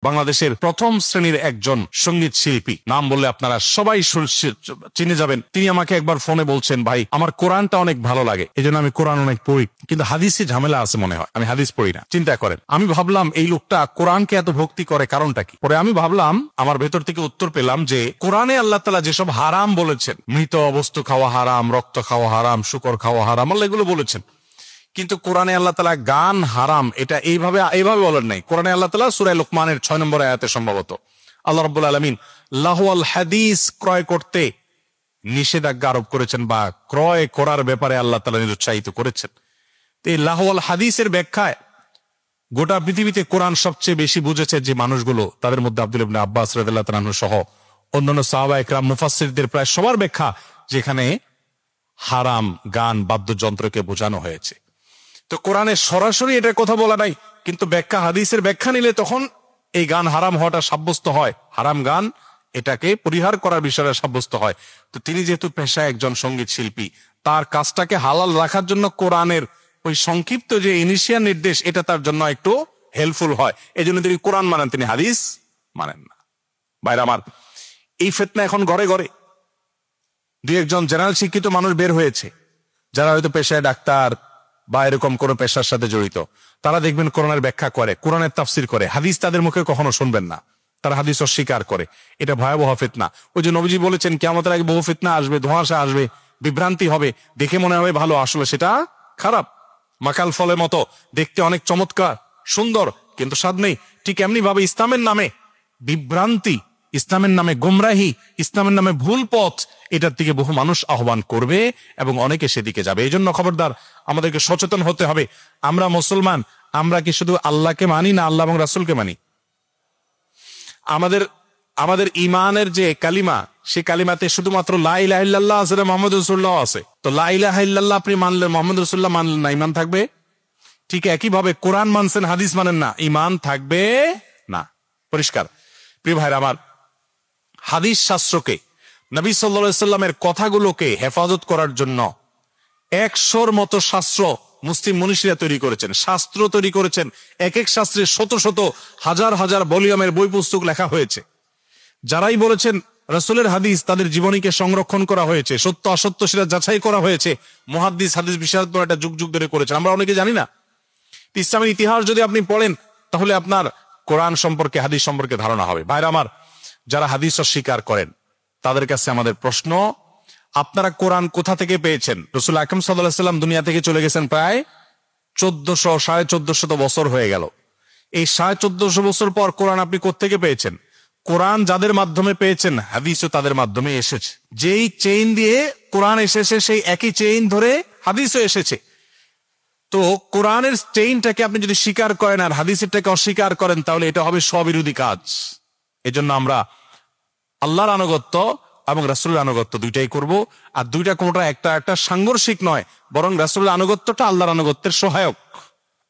বাংলাদেশের প্রথম শ্রেণীর একজন সঙ্গীত শিল্পী, নাম বললে আপনারা সবাই চিনে যাবেন। তিনি আমাকে একবার ফোনে বলছেন, ভাই আমার কোরআনটা অনেক ভালো লাগে, এজন্য আমি কোরআন অনেক পড়ি, কিন্তু হাদিসে ঝামেলা আছে মনে হয়, আমি হাদিস পড়ি না। চিন্তা করেন, আমি ভাবলাম এই লোকটা কোরআনকে এত ভক্তি করে কারণটা কি? পরে আমি ভাবলাম, আমার ভেতর থেকে উত্তর পেলাম যে কোরআনে আল্লাহ তাআলা যেসব হারাম বলেছেন, মৃত বস্তু খাওয়া হারাম, রক্ত খাওয়া হারাম, শুকর খাওয়া হারাম, আল্লাহ এগুলো বলেছেন, কিন্তু কোরআনে আল্লাহ তাআলা গান হারাম এটা এইভাবে বলেন নাই। কোরআনে আল্লাহ তাআলা সূরা লোকমানের 6 নম্বর আয়াতে সম্ভবত আল্লাহ রাব্বুল আলামিন লাহওয়াল হাদিস ক্রয় করতে নিষেধাজ্ঞা আরোপ করেছেন, বা ক্রয় করার ব্যাপারে আল্লাহ তাআলা নিরুৎসাহিত করেছেন। এই লাহওয়াল হাদিসের ব্যাখ্যায় গোটা পৃথিবীতে কোরআন সবচেয়ে বেশি বুঝেছে যে মানুষগুলো, তাদের মধ্যে আব্দুল্লাহ ইবনে আব্বাস রাদিয়াল্লাহু তাআলা আনহু সহ অন্যান্য সাহাবা একরাম মুফাসসিরদের প্রায় সবার ব্যাখ্যা যেখানে হারাম গান বাদ্যযন্ত্রকে বোঝানো হয়েছে। তো কোরআনে সরাসরি এটার কথা বলা নাই, কিন্তু ব্যাখ্যা হাদিসের ব্যাখ্যা নিলে তখন এই গান হারাম হওয়াটা সাব্যস্ত হয়, হারাম গান এটাকে পরিহার করার বিষয়টা সাব্যস্ত হয়। তো তিনি যেহেতু পেশায় একজন সঙ্গীত শিল্পী, তার কাজটাকে হালাল রাখার জন্য কোরআনের ওই সংক্ষিপ্ত যে ইনিশিয়াল নির্দেশ, এটা তার জন্য একটু হেল্পফুল হয়, এই জন্য তিনি কোরআন মানেন, তিনি হাদিস মানেন না। ভাইরা আমার, এই ফিতনা এখন ঘরে ঘরে। দুই একজন জেনারেল শিক্ষিত মানুষ বের হয়েছে, যারা হয়তো পেশায় ডাক্তার বা এরকম কোন পেশার সাথে জড়িত, তারা দেখবেন কোরআনের ব্যাখ্যা করে, কোরআনের তাফসির করে, হাদিস তাদের মুখে কখনো শুনবেন না, তারা হাদিস অস্বীকার করে। এটা ভয়াবহ ফিতনা। ওই যে নবীজি বলেছেন, কিয়ামতের আগে বহু ফিতনা আসবে, ধোঁয়াশা আসবে, বিভ্রান্তি হবে, দেখে মনে হবে ভালো, আসলে সেটা খারাপ। মাকাল ফলের মতো দেখতে অনেক চমৎকার সুন্দর, কিন্তু স্বাদ নেই। ঠিক এমনি ভাবে ইসলামের নামে বিভ্রান্তি, ইসলামের নামে গোমরাহি, ইসলামের নামে ভুল পথ, এটার দিকে বহু মানুষ আহ্বান করবে এবং অনেকে সেদিকে যাবে। এই জন্য খবরদার, আমাদেরকে সচেতন হতে হবে। আমরা মুসলমান, আমরা কি শুধু আল্লাহকে মানি না আল্লাহ এবং রাসূলকে মানি? আমাদের ইমানের যে কালিমা, সে কালিমাতে শুধুমাত্র লা ইলাহা ইল্লাল্লাহ আছে, মুহাম্মদুর রাসূলুল্লাহ আছে। তো লা ইলাহা ইল্লাল্লাহ আপনি মানলেন, মুহাম্মদুর রাসূলুল্লাহ মানলেন না, ঈমান থাকবে? ঠিক একই ভাবে কোরআন মানছেন, হাদিস মানেন না, ঈমান থাকবে না। পরিষ্কার। প্রিয় ভাইরা আমার, হাদিস শাস্ত্রকে, নবী সাল্লাল্লাহু আলাইহি সাল্লামের কথাগুলোকে হেফাজত করার জন্য 100 মতো শাস্ত্র মুসলিম মনীষীরা তৈরি করেছেন, শাস্ত্র তৈরি করেছেন। এক এক শাস্ত্রে শত শত হাজার হাজার ভলিউমের বই পুস্তক লেখা হয়েছে। যারাই বলেছেন রাসূলের হাদিস, তাদের জীবনীকে সংরক্ষণ করা হয়েছে, সত্য অসত্য সেটা যাচাই করা হয়েছে। মুহাদ্দিস, হাদিস বিশারদ এটা যুগ যুগ ধরে করেছেন, আমরা অনেকে জানি না। ইসলামের ইতিহাস যদি আপনি পড়েন, তাহলে আপনার কোরআন সম্পর্কে, হাদিস সম্পর্কে ধারণা হবে। ভাইরা আমার, যারা হাদিস অস্বীকার করেন, তাদের কাছে আমাদের প্রশ্ন, আপনারা কোরআন কোথা থেকে পেয়েছেন? রাসূল আকরাম সাল্লাল্লাহু আলাইহি ওয়াসাল্লাম দুনিয়া থেকে চলে গেছেন প্রায় 1400 বছর হয়ে গেল। এই 1450 বছর পর কোরআন আপনি কোত্থেকে পেয়েছেন? কোরআন যাদের মাধ্যমে পেয়েছেন, হাদিসও তাদের মাধ্যমে এসেছে। যেই চেইন দিয়ে কোরআন এসেছে, সেই একই চেইন ধরে হাদিসও এসেছে। তো কোরআনের চেইনটাকে আপনি যদি স্বীকার করেন আর হাদিসেরটাকে অস্বীকার করেন, তাহলে এটা হবে স্ববিরোধী কাজ। এজন্য আমরা আল্লাহর আনুগত্য এবং রাসূলের আনুগত্য দুইটাই করব। আর দুইটা কোনটা একটা সাংঘর্ষিক নয়, বরং রাসূলের আনুগত্যটা আল্লাহর আনুগত্যের সহায়ক।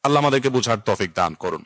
আল্লাহ আমাদেরকে বুঝার তৌফিক দান করুন।